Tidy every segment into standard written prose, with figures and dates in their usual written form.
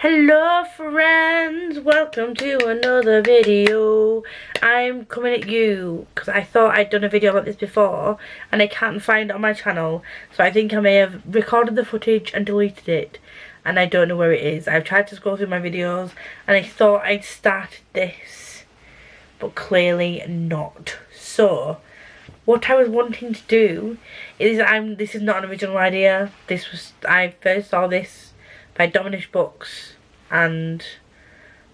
Hello friends, welcome to another video. I'm coming at you because I thought I'd done a video like this before and I can't find it on my channel, so I think I may have recorded the footage and deleted it and I don't know where it is. I've tried to scroll through my videos and I thought I'd started this, but clearly not. So what I was wanting to do is, this is not an original idea. I first saw this by Dominish Books and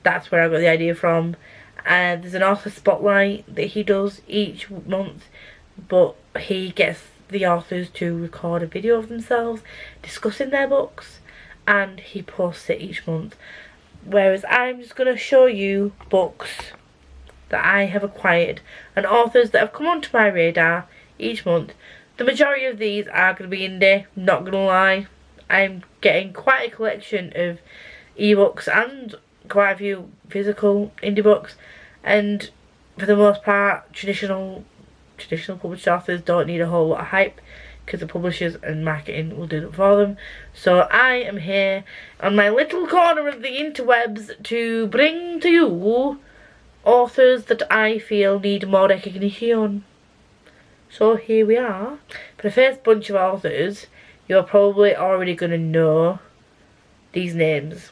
that's where I got the idea from. There's an author spotlight that he does each month, but he gets the authors to record a video of themselves discussing their books and he posts it each month, whereas I'm just going to show you books that I have acquired and authors that have come onto my radar each month. The majority of these are going to be indie, not going to lie. I'm getting quite a collection of ebooks and quite a few physical indie books, and for the most part traditional published authors don't need a whole lot of hype because the publishers and marketing will do it for them. So I am here on my little corner of the interwebs to bring to you authors that I feel need more recognition. So here we are. For the first bunch of authors, you're probably already going to know these names.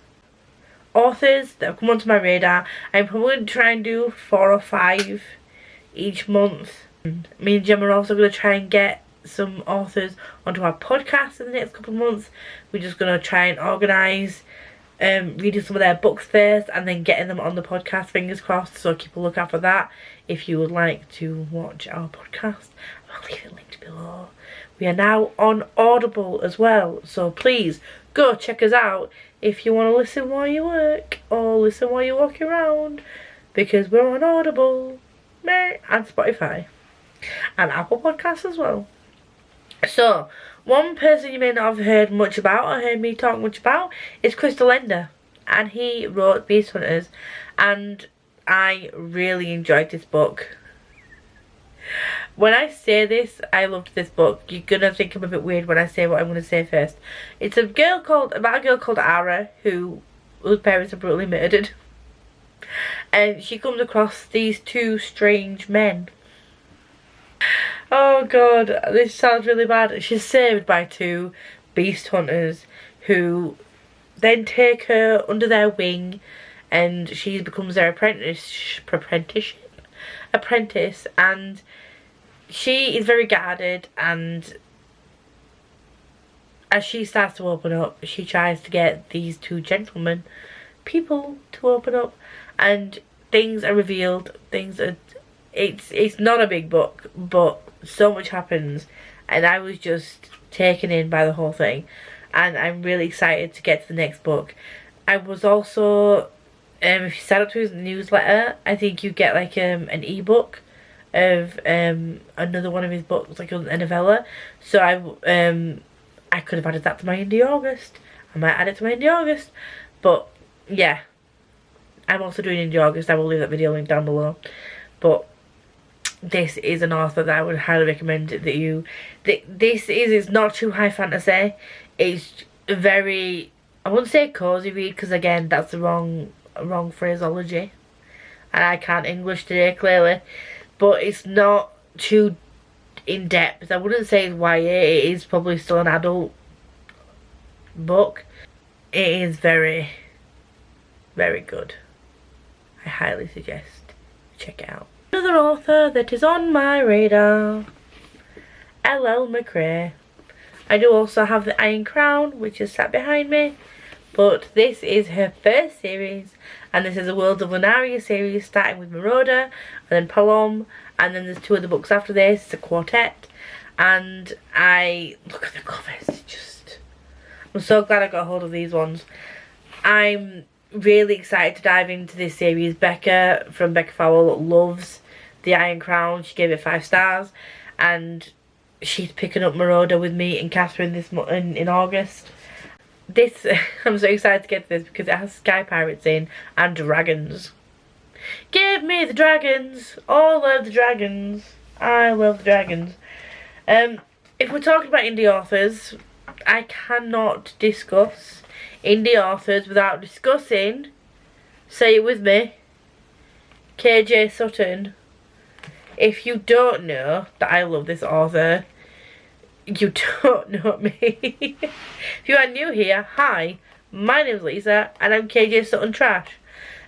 Authors that have come onto my radar, I'm probably going to try and do 4 or 5 each month. Me and Gemma are also going to try and get some authors onto our podcast in the next couple of months. We're just going to try and organise reading some of their books first and then getting them on the podcast, fingers crossed. So keep a lookout for that if you would like to watch our podcast. I'll leave it linked below. We are now on Audible as well, so please go check us out if you want to listen while you work or listen while you walk around, because we're on Audible and Spotify and Apple Podcasts as well. So one person you may not have heard much about or heard me talk much about is Crystal Ender, and he wrote Beast Hunters, and I really enjoyed this book. When I say this, I loved this book. You're gonna think I'm a bit weird when I say what I'm gonna say first. It's about a girl called Ara whose parents are brutally murdered, and she comes across these 2 strange men. Oh god, this sounds really bad. She's saved by 2 beast hunters who then take her under their wing, and she becomes their apprentice, and she is very guarded, and as she starts to open up, she tries to get these 2 people to open up, and things are revealed. It's not a big book, but so much happens, and I was just taken in by the whole thing, and I'm really excited to get to the next book. I was also, if you sign up to his newsletter, I think you get like an ebook of another one of his books, like a novella. So I could have added that to my Indie August. I might add it to my Indie August, but yeah, I'm also doing Indie August. I will leave that video link down below. But this is an author that I would highly recommend that you. It's not too high fantasy. It's very, I wouldn't say cozy read, because again that's the wrong phraseology, and I can't English today clearly. But it's not too in depth. I wouldn't say it's YA. It is probably still an adult book. It is very, very good. I highly suggest you check it out. Another author that is on my radar, L.L. McRae. I do also have the Iron Crown, which is sat behind me, but this is her first series, and this is a Worlds of Lunaria series starting with Marauder and then Palom, and then there's 2 other books after this. It's a quartet, and I look at the covers, I'm so glad I got a hold of these ones. I'm really excited to dive into this series. Becca from Becca Fowle loves the Iron Crown. She gave it 5 stars, and she's picking up Marauder with me and Catherine in August. This I'm so excited to get to this because it has sky pirates in and dragons. Give me the dragons. All of the dragons. I love the dragons. if we're talking about indie authors, I cannot discuss indie authors without discussing, say it with me, KJ Sutton. If you don't know that I love this author, you don't know me. If you are new here, hi, my name's Lisa and I'm KJ Sutton Trash.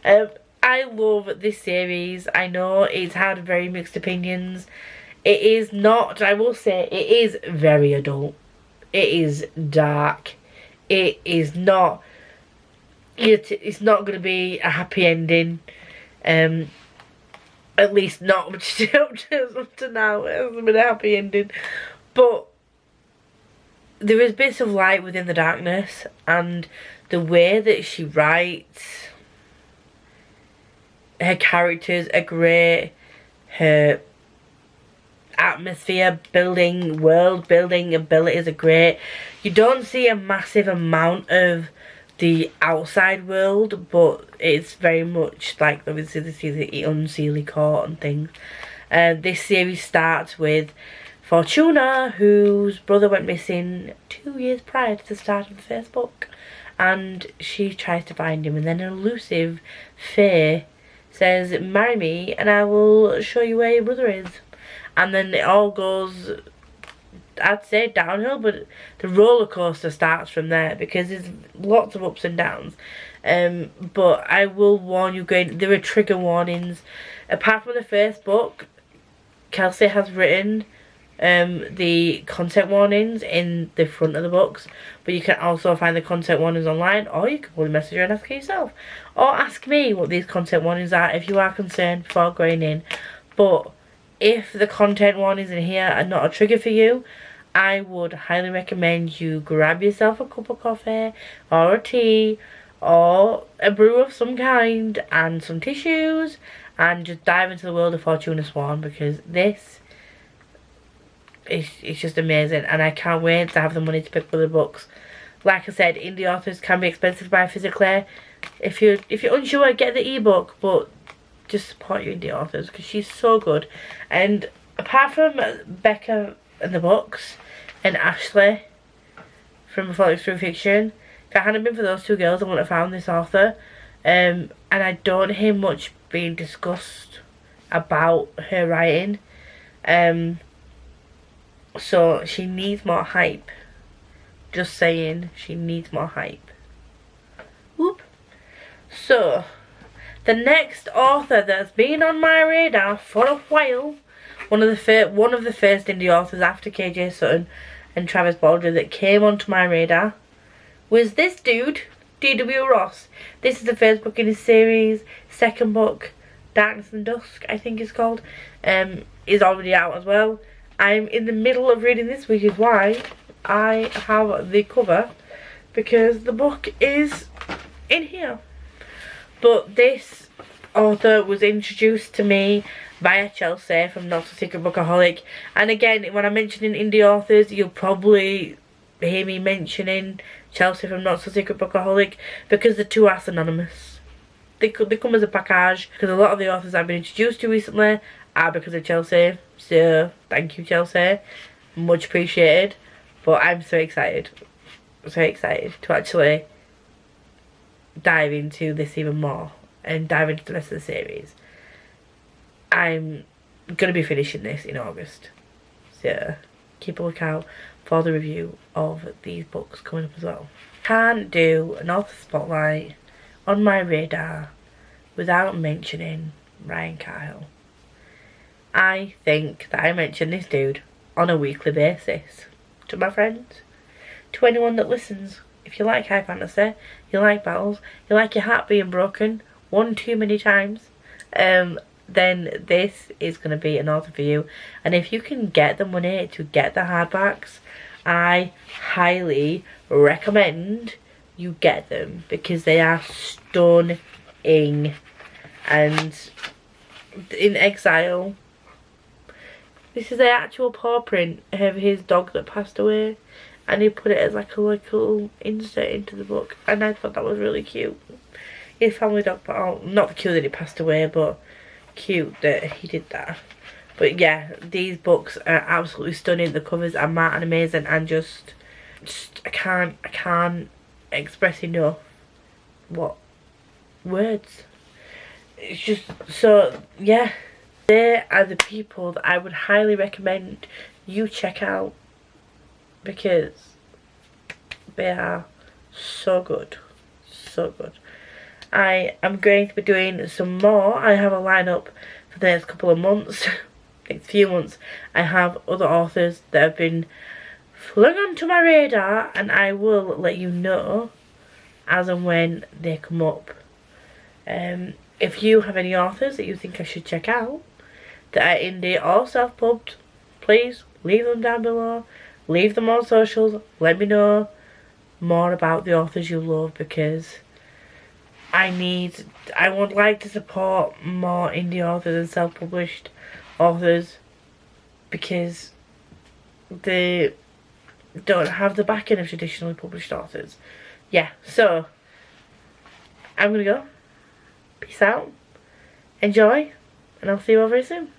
I love this series. I know it's had very mixed opinions. It is not, I will say, it is very adult. It is dark. It is not, it's not going to be a happy ending. At least not up to now. It hasn't been a happy ending. But there is bits of light within the darkness, and the way that she writes, her characters are great, her atmosphere building, world building abilities are great. You don't see a massive amount of the outside world, but it's very much like obviously the Unseelie Court and things. This series starts with Fortuna, whose brother went missing 2 years prior to the start of the first book, and she tries to find him, and then an elusive Fae says, marry me and I will show you where your brother is. And then it all goes, I'd say downhill, but the roller coaster starts from there, because there's lots of ups and downs. But I will warn you, there are trigger warnings. Apart from the first book, Kelsey has written the content warnings in the front of the books, but you can also find the content warnings online, or you can probably message her and ask her yourself, or ask me what these content warnings are if you are concerned before going in. But if the content warnings in here are not a trigger for you, I would highly recommend you grab yourself a cup of coffee or a tea or a brew of some kind and some tissues and just dive into the world of Fortuna Swan, because this it's just amazing, and I can't wait to have the money to pick up the books. Like I said, indie authors can be expensive to buy physically. If you're unsure, get the ebook, but just support your indie authors because she's so good. And apart from Becca and the books and Ashley from Before It's True Fiction, if it hadn't been for those two girls, I wouldn't have found this author. And I don't hear much being discussed about her writing. So she needs more hype. Just saying, she needs more hype. Whoop. So, the next author that's been on my radar for a while, one of the first indie authors after KJ Sutton and Travis Baldwin that came onto my radar, was this dude, D.W. Ross. This is the first book in his series. Second book, Darkness and Dusk, I think it's called, is already out as well. I'm in the middle of reading this, which is why I have the cover, because the book is in here. But this author was introduced to me via Chelsea from Not So Secret Bookaholic. And again, when I'm mentioning indie authors, you'll probably hear me mentioning Chelsea from Not So Secret Bookaholic, because the two are synonymous. They come as a package, because a lot of the authors I've been introduced to recently are because of Chelsea. So thank you, Chelsea, much appreciated. But I'm so excited to actually dive into this even more and dive into the rest of the series. I'm gonna be finishing this in August, so keep a lookout for the review of these books coming up as well. Can't do an author spotlight on my radar without mentioning Ryan Kyle. I think that I mention this dude on a weekly basis to my friends, to anyone that listens. If you like high fantasy, you like battles, you like your heart being broken one too many times, then this is going to be an author for you. And if you can get the money to get the hardbacks, I highly recommend you get them, because they are stunning. And in Exile, this is the actual paw print of his dog that passed away, and he put it as like a little insert into the book, and I thought that was really cute. His family dog, but not cute that he passed away, but cute that he did that. But yeah, these books are absolutely stunning. The covers are matte and amazing, and just I can't express enough what words. It's just so, yeah. They are the people that I would highly recommend you check out, because they are so good, so good. I am going to be doing some more. I have a lineup for the next couple of months, next few months. I have other authors that have been flung onto my radar, and I will let you know as and when they come up. If you have any authors that you think I should check out that are indie or self-pubbed, please leave them down below. Leave them on socials. Let me know more about the authors you love, because I would like to support more indie authors and self-published authors, because they don't have the backing of traditionally published authors. Yeah, so I'm gonna go. Peace out. Enjoy, and I'll see you all very soon.